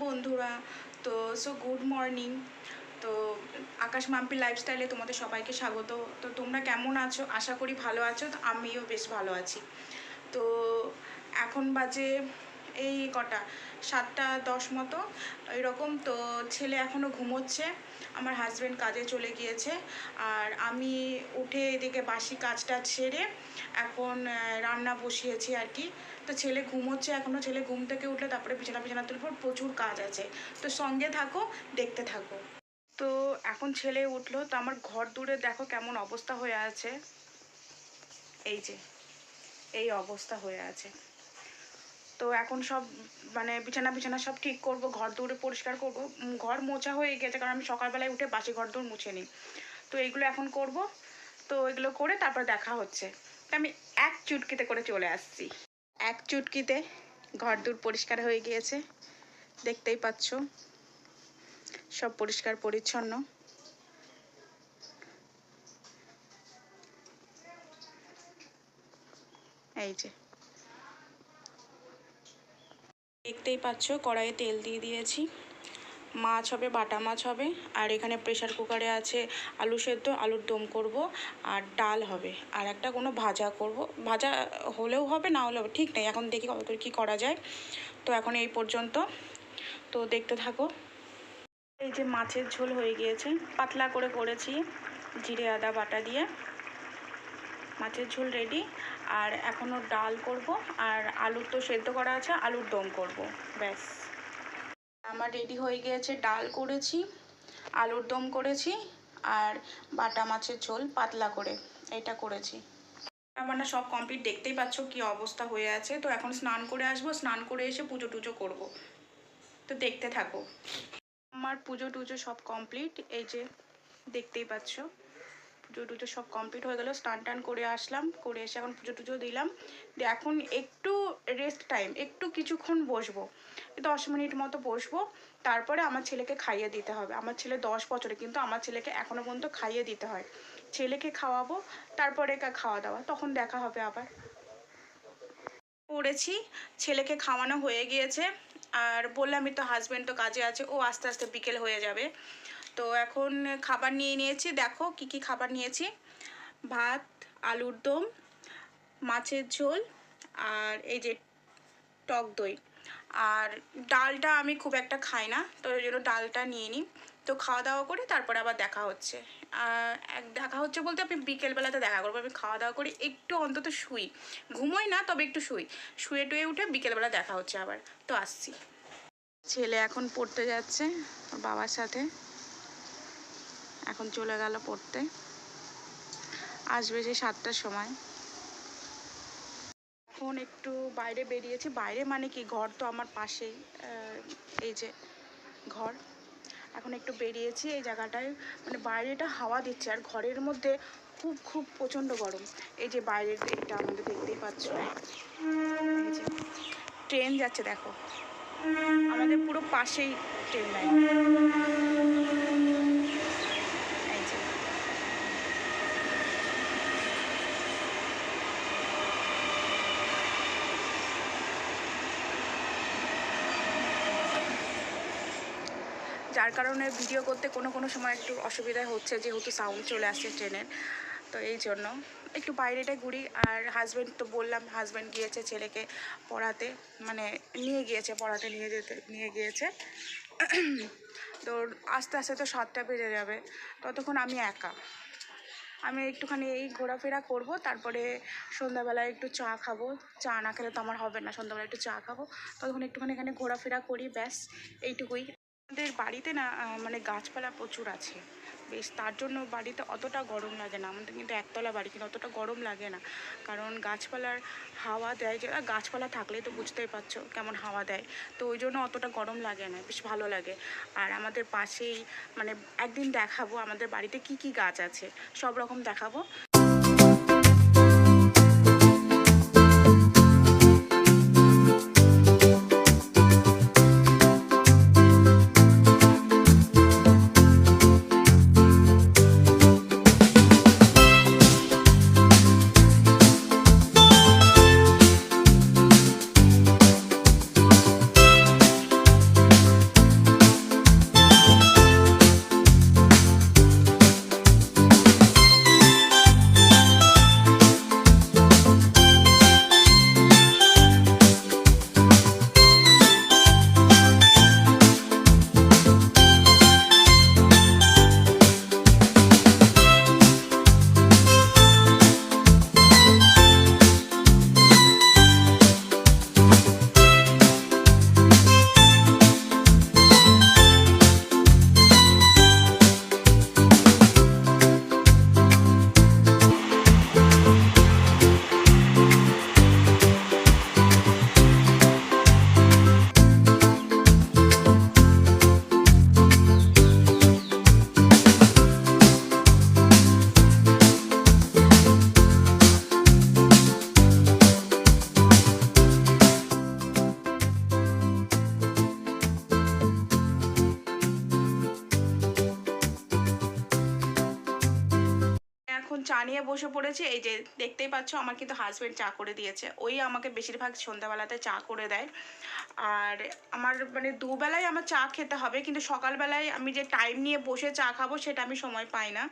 বন্ধুরা। তো good morning. তো আকাশ মাম্পি লাইফস্টাইলে তোমাদের সবাইকে স্বাগত। তো তোমরা কেমন আছো? আশা করি ভালো আছো। তো আমিও বেশ ভালো আছি। তো এখন বাজে এই কটা 7:10 মতো এরকম। তো ছেলে এখনও ঘুমোচ্ছে, আমার হাজব্যান্ড কাজে চলে গিয়েছে, আর আমি উঠে এদিকে বাসি কাজটা সেরে এখন রান্না বসিয়েছি আর কি। তো ছেলে ঘুমোচ্ছে এখনও, ছেলে ঘুম থেকে উঠলে তারপরে বিছানা তুলব, প্রচুর কাজ আছে। তো সঙ্গে থাকো, দেখতে থাকো। তো এখন ছেলে উঠলো, তো আমার ঘর দূরে দেখো কেমন অবস্থা হয়ে আছে। এই যে এই অবস্থা হয়ে আছে। তো এখন সব মানে বিছানা সব ঠিক করব, ঘর দৌড়ে পরিষ্কার করব। ঘর মোছা হয়ে গেছে, কারণ আমি সকালবেলায় উঠে বাসি ঘর দৌড় মুছে নিই। তো এইগুলো এখন করব। তো এগুলো করে তারপর দেখা হচ্ছে। তো আমি এক চুটকিতে করে চলে আসছি। এক চুটকিতে ঘর দৌড় পরিষ্কার হয়ে গিয়েছে, দেখতেই পাচ্ছ, সব পরিষ্কার পরিচ্ছন্ন। এই যে দেখতেই পাচ্ছ, কড়াইয়ে তেল দিয়ে দিয়েছি। মাছ হবে, বাটা মাছ হবে, আর এখানে প্রেশার কুকারে আছে আলু সেদ্ধ, আলুর দম করব, আর ডাল হবে, আর একটা কোনো ভাজা করব। ভাজা হলেও হবে, না হলেও ঠিক নেই, এখন দেখি কত কী করা যায়। তো এখন এই পর্যন্ত, তো দেখতে থাকো। এই যে মাছের ঝোল হয়ে গিয়েছে, পাতলা করে করেছি জিরে আদা বাটা দিয়ে। মাছের ঝোল রেডি। আর এখনও ডাল করব, আর আলু তো সেদ্ধ করা আছে, আলুর দম করব, ব্যাস। আমার রেডি হয়ে গিয়েছে, ডাল করেছি, আলুর দম করেছি, আর বাটা মাছের ঝোল পাতলা করে এটা করেছি। আমার না সব কমপ্লিট, দেখতেই পাচ্ছ কি অবস্থা হয়ে আছে। তো এখন স্নান করে আসবো, স্নান করে এসে পুজো টুজো করবো। তো দেখতে থাকো। আমার পুজো টুজো সব কমপ্লিট, এই যে দেখতেই পাচ্ছ পুজো টুজো সব কমপ্লিট হয়ে গেল। স্নান টান করে আসলাম, করে এসে এখন পুজো টুজো দিলাম। দিয়ে এখন একটু রেস্ট টাইম, একটু কিছুক্ষণ বসবো, 10 মিনিট মতো বসবো। তারপরে আমার ছেলেকে খাইয়ে দিতে হবে। আমার ছেলে 10 বছরে, কিন্তু আমার ছেলেকে এখনও পর্যন্ত খাইয়ে দিতে হয়। ছেলেকে খাওয়াবো, তারপরে খাওয়া দাওয়া, তখন দেখা হবে আবার। করেছি, ছেলেকে খাওয়ানো হয়ে গিয়েছে। আর বললামই তো, হাজব্যান্ড তো কাজে আছে, ও আস্তে আস্তে বিকেল হয়ে যাবে। তো এখন খাবার নিয়ে নিয়েছি, দেখো কি কি খাবার নিয়েছি। ভাত, আলুর দম, মাছের ঝোল, আর এই যে টক দই। আর ডালটা আমি খুব একটা খাই না, তো ওই জন্য ডালটা নিয়ে নিই। তো খাওয়া দাওয়া করে তারপরে আবার দেখা হচ্ছে। দেখা হচ্ছে বলতে আমি বিকেলবেলাতে দেখা করবো। আমি খাওয়া দাওয়া করে একটু অন্তত শুই, ঘুমোই না, তবে একটু শুয়ে টুয়ে উঠে বিকেলবেলা দেখা হচ্ছে আবার। তো আসছি। ছেলে এখন পড়তে যাচ্ছে বাবার সাথে, এখন চলে গেল পড়তে, আসবে সে 7টার সময়। এখন একটু বাইরে বেরিয়েছি, বাইরে মানে কি, ঘর তো আমার পাশেই, এই যে ঘর। এখন একটু বেরিয়েছি এই জায়গাটায়, মানে বাইরেটা হাওয়া দিচ্ছে, আর ঘরের মধ্যে খুব খুব প্রচণ্ড গরম। এই যে বাইরের এটা আমাদের দেখতেই পাচ্ছ, এই যে ট্রেন যাচ্ছে দেখো, আমাদের পুরো পাশেই ট্রেন লাইন। এই যে যার কারণে ভিডিও করতে কোনো সময় একটু অসুবিধা হচ্ছে, যেহেতু সাউন্ড চলে আসছে ট্রেনের। তো এই জন্য একটু বাইরেটায় ঘুরি। আর হাজব্যান্ড তো বললাম, হাজব্যান্ড গিয়েছে ছেলেকে পড়াতে, মানে পড়াতে নিয়ে গিয়েছে। তো আস্তে আস্তে তো 7টা বেজে যাবে, ততক্ষণ আমি একা। আমি একটুখানি এই ঘোরাফেরা করব, তারপরে সন্ধ্যাবেলায় একটু চা খাবো। চা না খেলে তো আমার হবে না, সন্ধ্যাবেলায় একটু চা খাবো, ততক্ষণ একটুখানি এখানে ঘোরাফেরা করি, ব্যাস এইটুকুই। আমাদের বাড়িতে না মানে গাছপালা প্রচুর আছে বেশ, তার জন্য বাড়িতে অতটা গরম লাগে না। আমাদের কিন্তু একতলা বাড়ি, কিন্তু অতটা গরম লাগে না, কারণ গাছপালার হাওয়া দেয়। যে গাছপালা থাকলেই তো বুঝতেই পারছো কেমন হাওয়া দেয়, তো ওই জন্য অতটা গরম লাগে না, বেশ ভালো লাগে। আর আমাদের পাশেই, মানে একদিন দেখাবো আমাদের বাড়িতে কি কি গাছ আছে, সব রকম দেখাবো। চা নিয়ে বসে পড়েছি। এই যে দেখতেই পাচ্ছ আমার কিন্তু হাজব্যান্ড চা করে দিয়েছে, ওই আমাকে বেশিরভাগ সন্ধ্যাবেলাতে চা করে দেয়। আর আমার মানে দুবেলায় আমার চা খেতে হবে, কিন্তু সকালবেলায় আমি যে টাইম নিয়ে বসে চা খাবো সেটা আমি সময় পাই না।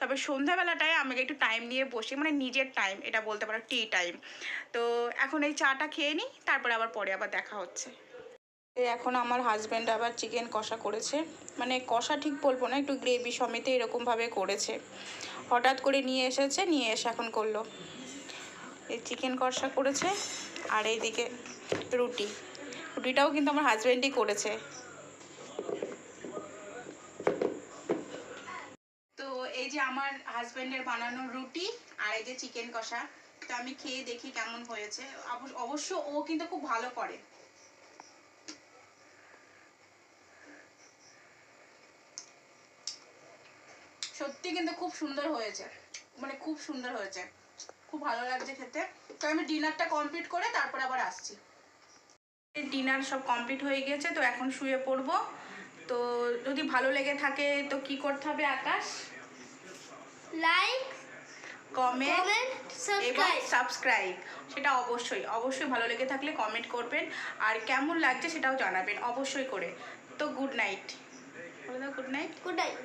তবে সন্ধ্যাবেলাটায় আমাকে একটু টাইম নিয়ে বসে, মানে নিজের টাইম এটা বলতে পারো, টি টাইম। তো এখন এই চাটা খেয়ে নিই, তারপরে আবার পরে আবার দেখা হচ্ছে। এখন আমার হাজব্যান্ড আবার চিকেন কষা করেছে, মানে কষা ঠিক বলবো না, একটু গ্রেভি সমেত এরকমভাবে করেছে। হঠাৎ করে নিয়ে এসেছে, নিয়ে এসে এখন করলো। এই চিকেন কষা করেছে, আর এইদিকে রুটিটাও কিন্তু আমার হাজব্যান্ডই করেছে। তো এই যে আমার হাজব্যান্ডের বানানো রুটি আর এই যে চিকেন কষা, তো আমি খেয়ে দেখি কেমন হয়েছে। অবশ্য ও কিন্তু খুব ভালো করে। সত্যি কিন্তু খুব সুন্দর হয়েছে, মানে খুব সুন্দর হয়েছে, খুব ভালো লাগছে খেতে। তো আমি ডিনারটা কমপ্লিট করে তারপর আবার আসছি। ডিনার সব কমপ্লিট হয়ে গেছে, তো এখন শুয়ে পড়বো। তো যদি ভালো লেগে থাকে তো কি করতে হবে আকাশ? লাইক, কমেন্ট এবং সাবস্ক্রাইব। সাবস্ক্রাইব, সেটা অবশ্যই অবশ্যই ভালো লেগে থাকলে কমেন্ট করবেন, আর কেমন লাগছে সেটাও জানাবেন অবশ্যই করে। তো good night, good night. Good night.